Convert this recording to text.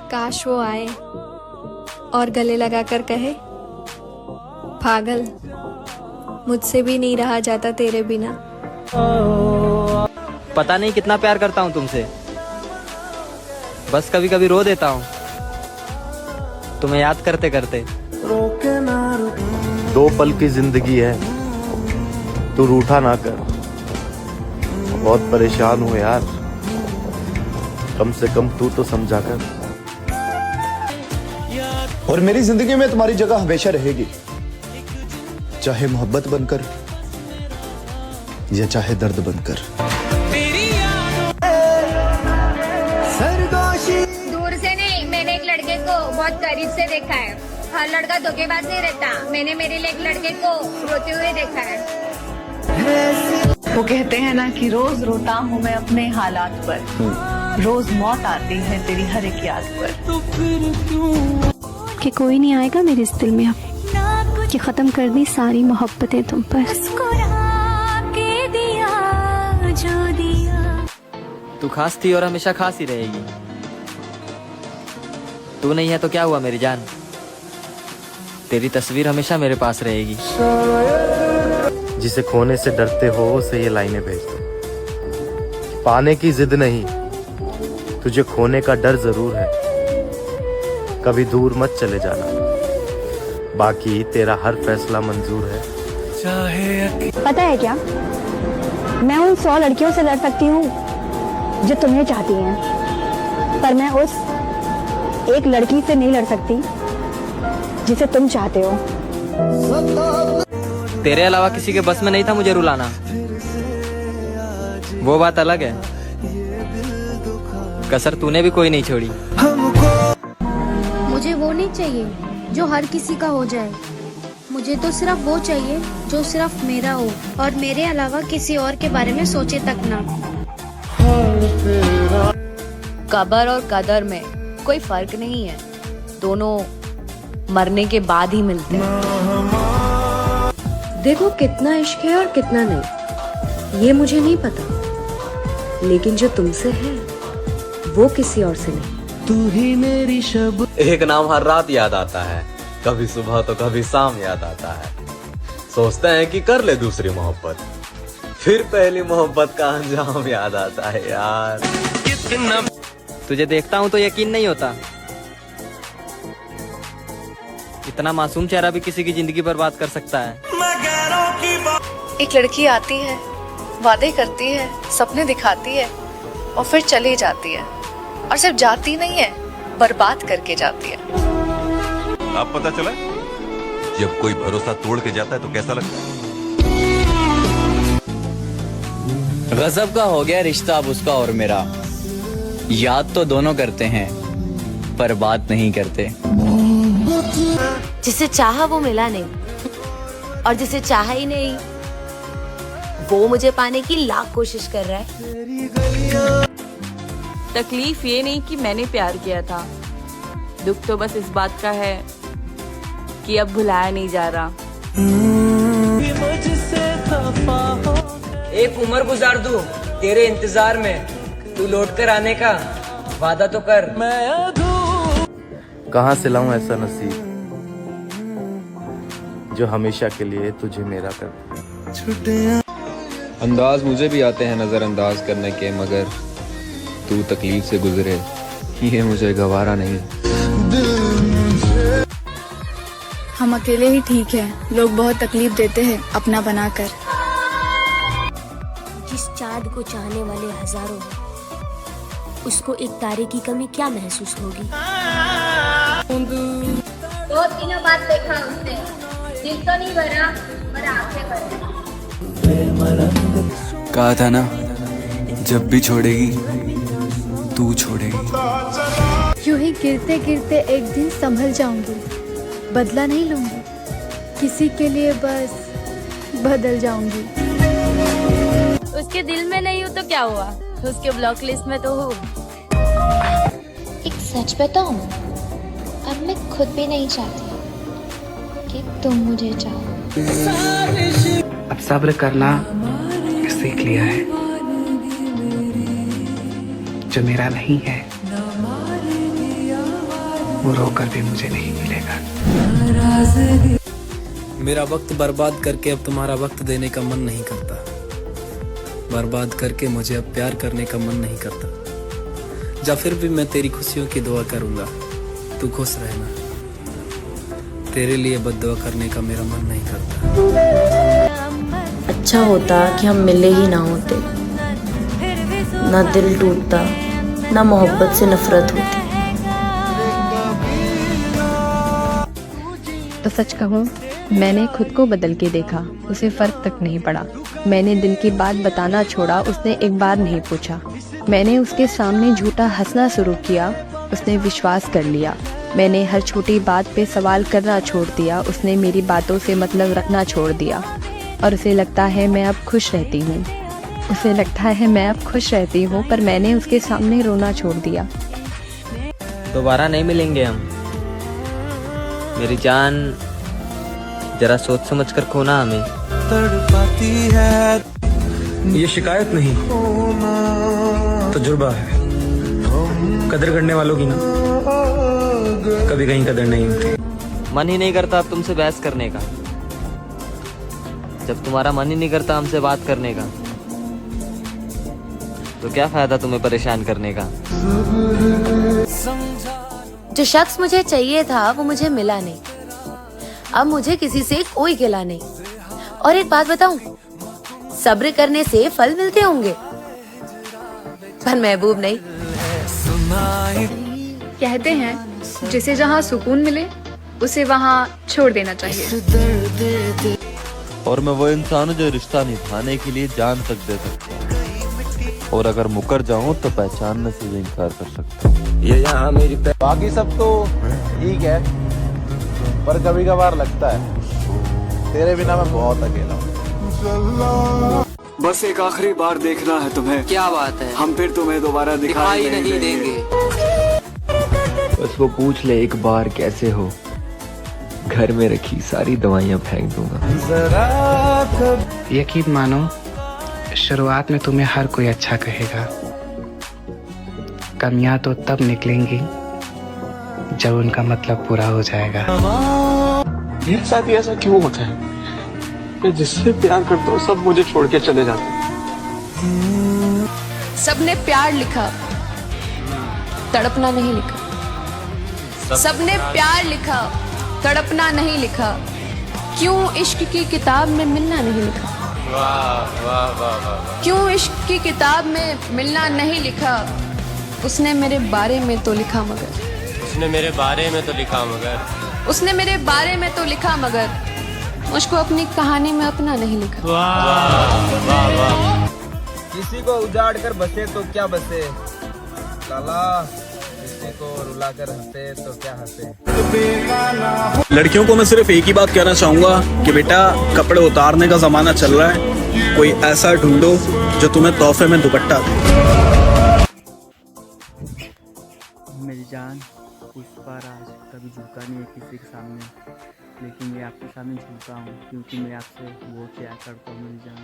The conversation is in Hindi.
काश वो आए और गले लगाकर कहे, पागल, मुझसे भी नहीं रहा जाता तेरे बिना। पता नहीं कितना प्यार करता हूँ तुमसे, बस कभी कभी रो देता हूँ तुम्हें याद करते करते। दो पल की जिंदगी है, तू रूठा ना कर। बहुत परेशान हूँ यार, कम से कम तू तो समझा कर। और मेरी जिंदगी में तुम्हारी जगह हमेशा रहेगी, चाहे मोहब्बत बनकर या चाहे दर्द बनकर। दूर से नहीं, मैंने एक लड़के को बहुत करीब से देखा है। हर लड़का धोखेबाज नहीं रहता। मैंने मेरे लिए एक लड़के को रोते हुए देखा है। वो कहते हैं ना कि रोज रोता हूँ मैं अपने हालात पर, रोज मौत आती है तेरी हर एक याद पर। कि कोई नहीं आएगा मेरे इस दिल में अब, कि खत्म कर दी सारी मोहब्बतें तुम पर। तू खास थी और हमेशा खास ही रहेगी। तू नहीं है तो क्या हुआ मेरी जान, तेरी तस्वीर हमेशा मेरे पास रहेगी। जिसे खोने से डरते हो उसे ये लाइनें भेज दो। पाने की जिद नहीं, तुझे खोने का डर जरूर है। कभी दूर मत चले जाना, बाकी तेरा हर फैसला मंजूर है। पता है क्या, मैं उन 100 लड़कियों से लड़ सकती हूँ जो तुम्हें चाहती हैं, पर मैं उस एक लड़की से नहीं लड़ सकती जिसे तुम चाहते हो। तेरे अलावा किसी के बस में नहीं था मुझे रुलाना, वो बात अलग है। कसर तूने भी कोई नहीं छोड़ी। मुझे वो नहीं चाहिए जो हर किसी का हो जाए। मुझे तो सिर्फ वो चाहिए जो सिर्फ मेरा हो और मेरे अलावा किसी और के बारे में सोचे तक ना। कबर और कदर में कोई फर्क नहीं है, दोनों मरने के बाद ही मिलते हैं। देखो कितना इश्क है और कितना नहीं, ये मुझे नहीं पता, लेकिन जो तुमसे है वो किसी और से नहीं। तू ही मेरी शब। एक नाम हर रात याद आता है, कभी सुबह तो कभी शाम याद आता है। सोचते हैं कि कर ले दूसरी मोहब्बत, फिर पहली मोहब्बत का अंजाम याद आता है यार। तुझे देखता हूँ तो यकीन नहीं होता, इतना मासूम चेहरा भी किसी की जिंदगी बर्बाद कर सकता है। एक लड़की आती है, वादे करती है, सपने दिखाती है और फिर चली जाती है। और सिर्फ जाती नहीं है, बर्बाद करके जाती है। अब पता चला जब कोई भरोसा तोड़ के जाता है तो कैसा लगता है। गजब का हो गया रिश्ता अब उसका और मेरा। याद तो दोनों करते हैं पर बात नहीं करते। जिसे चाहा वो मिला नहीं, और जिसे चाहा ही नहीं वो मुझे पाने की लाख कोशिश कर रहा है। तकलीफ ये नहीं कि मैंने प्यार किया था, दुख तो बस इस बात का है कि अब भुलाया नहीं जा रहा। एक उम्र गुजार दूं तेरे इंतजार में, तू लौट कर आने का वादा तो कर। कहाँ से लाऊं ऐसा नसीब जो हमेशा के लिए तुझे मेरा कर दे। अंदाज मुझे भी आते हैं नजरअंदाज करने के, मगर तू तकलीफ से गुजरे ये मुझे गवारा नहीं। हम अकेले ही ठीक है, लोग बहुत तकलीफ देते हैं अपना बनाकर। जिस चाँद को चाहने वाले हजारों हैं, उसको एक तारे की कमी क्या महसूस होगी। दो दिनों बाद देखा उसने, दिल तो नहीं भरा पर आंखें भरी। कहा था ना जब भी छोड़ेगी तू छोड़ेगी। यूं ही गिरते गिरते एक दिन संभल जाऊंगी, बदला नहीं लूंगी, किसी के लिए बस बदल जाऊंगी। उसके दिल में नहीं हूँ तो क्या हुआ, उसके ब्लॉक लिस्ट में तो हूँ। एक सच बताऊं, अब मैं खुद भी नहीं चाहती कि तुम मुझे चाहो। अब सब्र करना सीख लिया है, जो मेरा नहीं है वो रोकर भी मुझे नहीं मिलेगा। मेरा वक्त बर्बाद करके अब तुम्हारा वक्त देने का मन नहीं करता। बर्बाद करके मुझे अब प्यार करने का मन नहीं करता। जा फिर भी मैं तेरी खुशियों की दुआ करूंगा, तू खुश रहना। तेरे लिए बद्दुआ करने का मेरा मन नहीं करता। अच्छा होता कि हम मिले ही ना होते, ना दिल टूटता, ना मोहब्बत से नफरत होती। तो सच कहूँ, मैंने खुद को बदल के देखा, उसे फर्क तक नहीं पड़ा। मैंने दिल की बात बताना छोड़ा, उसने एक बार नहीं पूछा। मैंने उसके सामने झूठा हंसना शुरू किया, उसने विश्वास कर लिया। मैंने हर छोटी बात पे सवाल करना छोड़ दिया, उसने मेरी बातों से मतलब रखना छोड़ दिया। और उसे लगता है मैं अब खुश रहती हूँ, उसे लगता है मैं अब खुश रहती हूँ, पर मैंने उसके सामने रोना छोड़ दिया। दोबारा नहीं मिलेंगे हम मेरी जान, जरा सोच समझ कर खोना हमें। तड़पाती है ये शिकायत नहीं, तजुर्बा है। कदर करने वालों की ना कभी कहीं कदर नहीं होती। मन ही नहीं करता अब तुमसे बहस करने का। जब तुम्हारा मन ही नहीं करता हमसे बात करने का, तो क्या फायदा तुम्हें परेशान करने का। जो शख्स मुझे चाहिए था वो मुझे मिला नहीं, अब मुझे किसी से कोई गिला नहीं। और एक बात बताऊं, सब्र करने से फल मिलते होंगे, पर महबूब नहीं। कहते हैं जिसे जहाँ सुकून मिले उसे वहाँ छोड़ देना चाहिए। और मैं वो इंसान हूँ जो रिश्ता निभाने के लिए जान तक दे सकता हूँ, और अगर मुकर जाऊँ तो पहचानने से भी इनकार कर सकता हूँ। ये यहाँ मेरी बाकी सब तो ठीक है, पर कभी कभार लगता है तेरे बिना मैं बहुत अकेला हूँ। बस एक आखिरी बार देखना है तुम्हें। क्या बात है, हम फिर तुम्हें दोबारा दिखाई नहीं देंगे। बस वो पूछ ले एक बार कैसे हो, घर में रखी सारी दवाइयाँ फेंक दूंगा। यकीन मानो, शुरुआत में तुम्हें हर कोई अच्छा कहेगा, कमियां तो तब निकलेंगी जब उनका मतलब पूरा हो जाएगा। मेरे साथ ही ऐसा क्यों होता है? मैं जिससे प्यार करता हूँ सब मुझे छोड़ के चले जाते हैं। सबने प्यार लिखा, तड़पना नहीं लिखा। सबने प्यार लिखा, तड़पना नहीं लिखा। क्यों इश्क की किताब में मिलना नहीं लिखा? वाह वाह वाह वाह। क्यों इश्क की किताब में मिलना नहीं लिखा? उसने मेरे बारे में तो लिखा मगर, उसने मेरे बारे में तो लिखा मगर, उसने मेरे बारे में तो लिखा मगर, मुझको अपनी कहानी में अपना नहीं लिखा। वाह वाह वाह। किसी को उजाड़ कर बसे तो क्या बसे लाला, किसी को रुला कर हंसे तो क्या हंसे। लड़कियों को मैं सिर्फ एक ही बात कहना चाहूंगा कि बेटा, कपड़े उतारने का जमाना चल रहा है, कोई ऐसा ढूंढो जो तुम्हें तोहफे में दुपट्टा दे। मेरी जान, उस बार आज कभी झुका नहीं है किसी के सामने, लेकिन मैं आपके सामने झुका हूँ क्योंकि मैं आपसे बहुत प्यार करता हूँ मेरी जान।